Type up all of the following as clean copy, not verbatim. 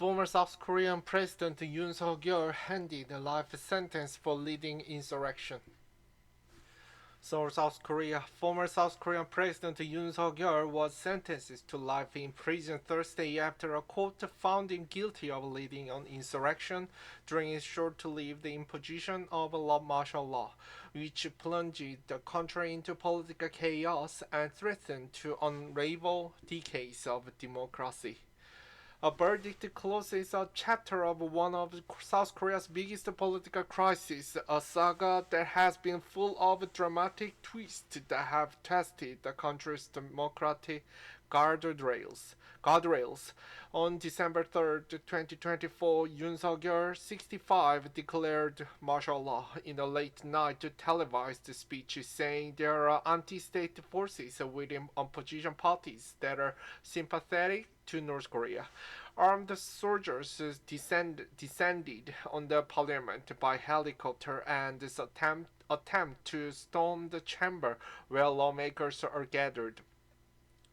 Former South Korean President Yoon Yeol handed a life sentence for leading insurrection. Seoul, South Korea. Former South Korean President Yoon Yeol was sentenced to life in prison Thursday after a court found him guilty of leading an insurrection during his short-lived imposition of a martial law, which plunged the country into political chaos and threatened to unravel decades of democracy. A verdict closes a chapter of one of South Korea's biggest political crises, a saga that has been full of dramatic twists that have tested the country's democratic guardrails. On December 3rd, 2024, Yoon Suk-yeol, 65, declared martial law in a late-night televised speech saying there are anti-state forces within opposition parties that are sympathetic to North Korea. Armed soldiers descended on the parliament by helicopter and attempt to storm the chamber where lawmakers are gathered.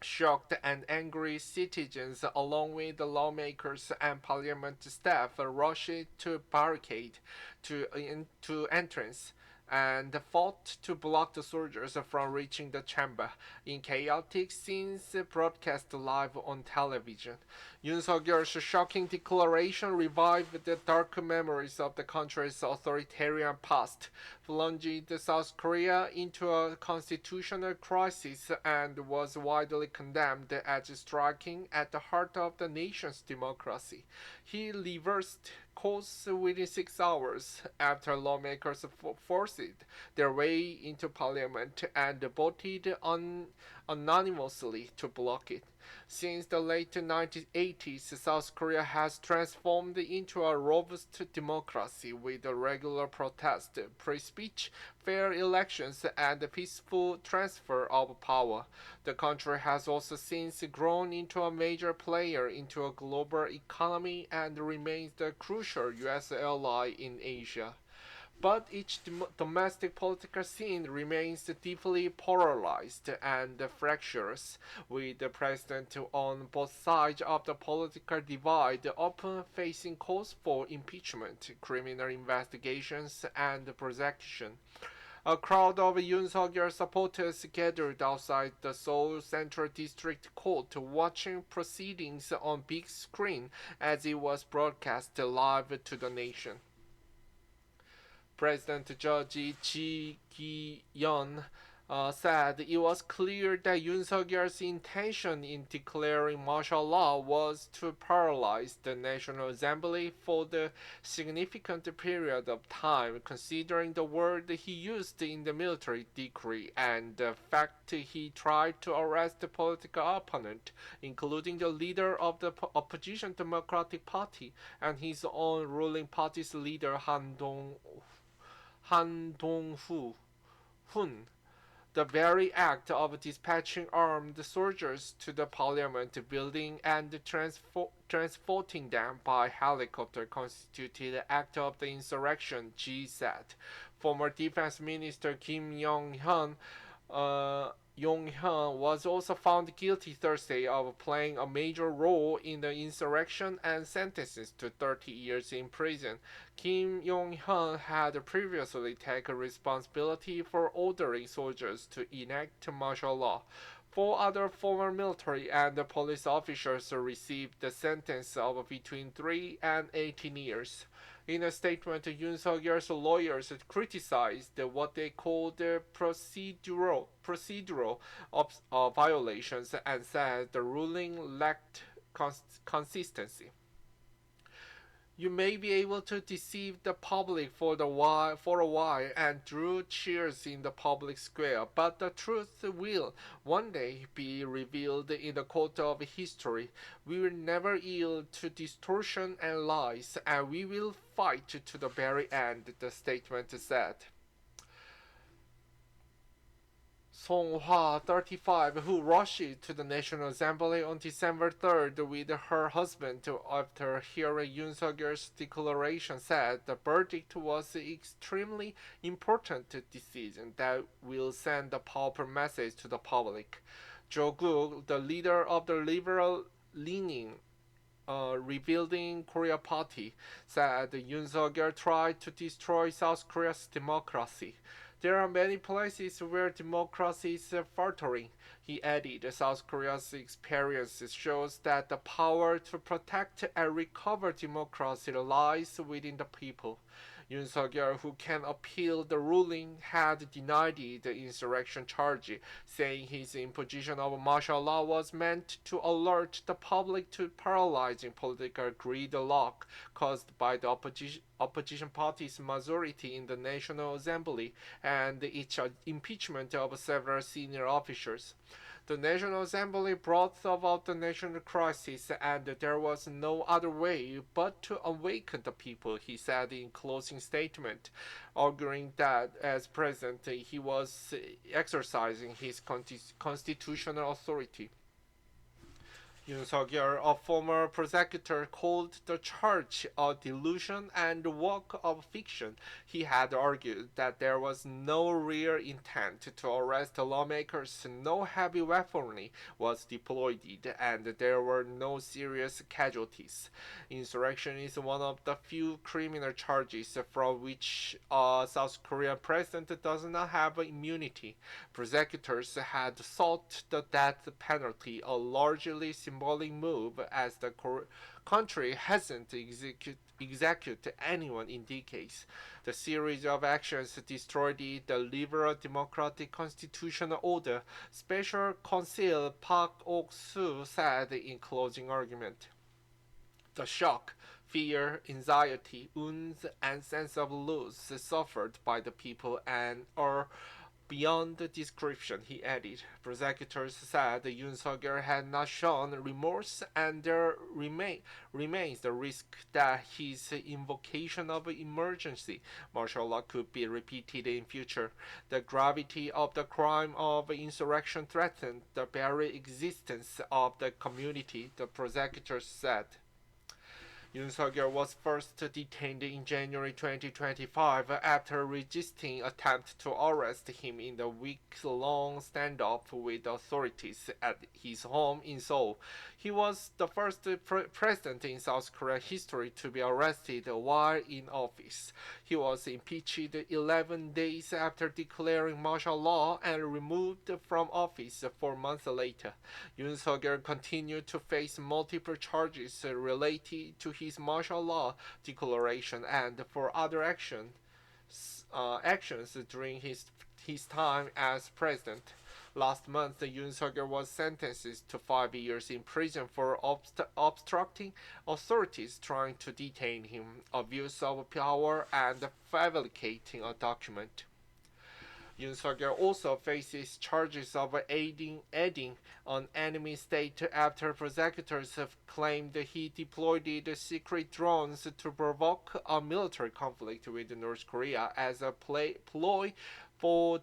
Shocked and angry citizens, along with the lawmakers and parliament staff, rushed to barricade to entrance and fought to block the soldiers from reaching the chamber in chaotic scenes broadcast live on television. Yoon Suk-yeol's shocking declaration revived the dark memories of the country's authoritarian past, plunged South Korea into a constitutional crisis, and was widely condemned as striking at the heart of the nation's democracy. He reversed course within 6 hours after lawmakers forced their way into parliament and voted anonymously to block it. Since the late 1980s, South Korea has transformed into a robust democracy with regular protest, free speech, fair elections, and a peaceful transfer of power. The country has also since grown into a major player into a global economy and remains the crucial U.S. ally in Asia. But each domestic political scene remains deeply polarized and fractious, with the president on both sides of the political divide often facing calls for impeachment, criminal investigations, and prosecution. A crowd of Yoon Suk-yeol supporters gathered outside the Seoul Central District Court watching proceedings on big screen as it was broadcast live to the nation. President Judge Ji Gi-yeon said it was clear that Yoon Suk-yeol's intention in declaring martial law was to paralyze the National Assembly for the significant period of time, considering the word he used in the military decree and the fact he tried to arrest the political opponent, including the leader of the opposition Democratic Party and his own ruling party's leader Han Dong-hun. The very act of dispatching armed soldiers to the parliament building and transporting them by helicopter constituted an act of the insurrection, Ji said. Former Defense Minister Kim Yong-hyun was also found guilty Thursday of playing a major role in the insurrection and sentenced to 30 years in prison. Kim Yong-hyun had previously taken responsibility for ordering soldiers to enact martial law. 4 other former military and police officers received the sentence of between 3 and 18 years. In a statement, Yoon Suk-yeol's lawyers criticized what they called procedural violations and said the ruling lacked consistency. You may be able to deceive the public for a while and drew cheers in the public square, but the truth will one day be revealed in the court of history. We will never yield to distortion and lies, and we will fight to the very end, the statement said. Song-hwa, 35, who rushed to the National Assembly on December 3rd with her husband after hearing Yoon Suk-yeol's declaration, said the verdict was an extremely important decision that will send a powerful message to the public. Jo Guk, the leader of the liberal-leaning Rebuilding Korea Party, said Yoon Suk-yeol tried to destroy South Korea's democracy. There are many places where democracy is faltering, he added. South Korea's experience shows that the power to protect and recover democracy lies within the people. Yoon Suk-yeol, who can appeal the ruling, had denied the insurrection charge, saying his imposition of martial law was meant to alert the public to paralyzing political gridlock caused by the opposition party's majority in the National Assembly and its impeachment of several senior officials. The National Assembly brought about the national crisis, and there was no other way but to awaken the people, he said in closing statement, arguing that as president he was exercising his constitutional authority. Yoon Suk-yeol, a former prosecutor, called the charge a delusion and work of fiction. He had argued that there was no real intent to arrest lawmakers, no heavy weaponry was deployed, and there were no serious casualties. Insurrection is one of the few criminal charges from which a South Korean president does not have immunity. Prosecutors had sought the death penalty, a largely symbolic move as the country hasn't executed anyone in decades. The series of actions destroyed the liberal democratic constitutional order, Special Counsel Park Ok-soo said in closing argument. The shock, fear, anxiety, wounds, and sense of loss suffered by the people and are beyond description, he added. Prosecutors said Yoon Suk-yeol had not shown remorse, and there remains the risk that his invocation of emergency martial law could be repeated in future. The gravity of the crime of insurrection threatened the very existence of the community, the prosecutors said. Yoon Suk-yeol was first detained in January 2025 after resisting attempt to arrest him in the week-long standoff with authorities at his home in Seoul. He was the first president in South Korean history to be arrested while in office. He was impeached 11 days after declaring martial law and removed from office 4 months later. Yoon Suk-yeol continued to face multiple charges related to his martial law declaration and for other actions during his time as president. Last month, Yoon Suk-yeol was sentenced to 5 years in prison for obstructing authorities trying to detain him, abuse of power, and fabricating a document. Yoon Suk-yeol also faces charges of aiding an enemy state after prosecutors have claimed he deployed the secret drones to provoke a military conflict with North Korea as a ploy for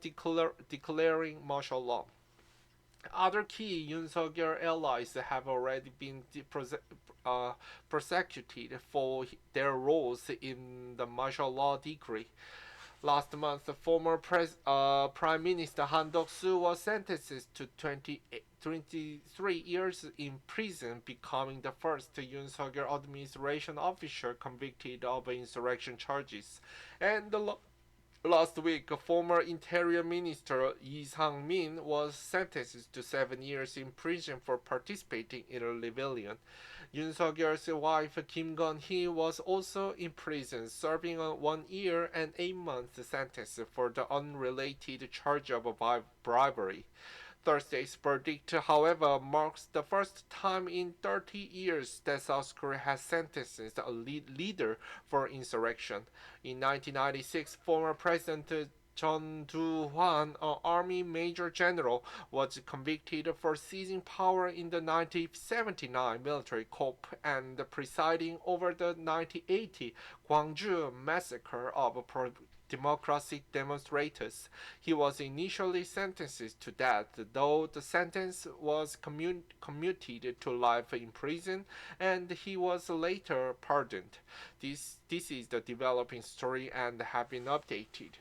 declaring martial law. Other key Yoon Suk-yeol allies have already been prosecuted for their roles in the martial law decree. Last month, former Prime Minister Han Duck-soo was sentenced to 23 years in prison, becoming the first Yoon Suk-yeol administration official convicted of insurrection charges. And last week, former Interior Minister Lee Sang-min was sentenced to 7 years in prison for participating in a rebellion. Yoon Suk-yeol's wife Kim Gun-hee was also in prison, serving a 1 year and 8 month sentence for the unrelated charge of bribery. Thursday's verdict, however, marks the first time in 30 years that South Korea has sentenced a leader for insurrection. In 1996, former President Chun Do-hwan, an army major general, was convicted for seizing power in the 1979 military coup and presiding over the 1980 Gwangju massacre of democratic demonstrators. He was initially sentenced to death, though the sentence was commuted to life in prison, and he was later pardoned. This is the developing story and have been updated.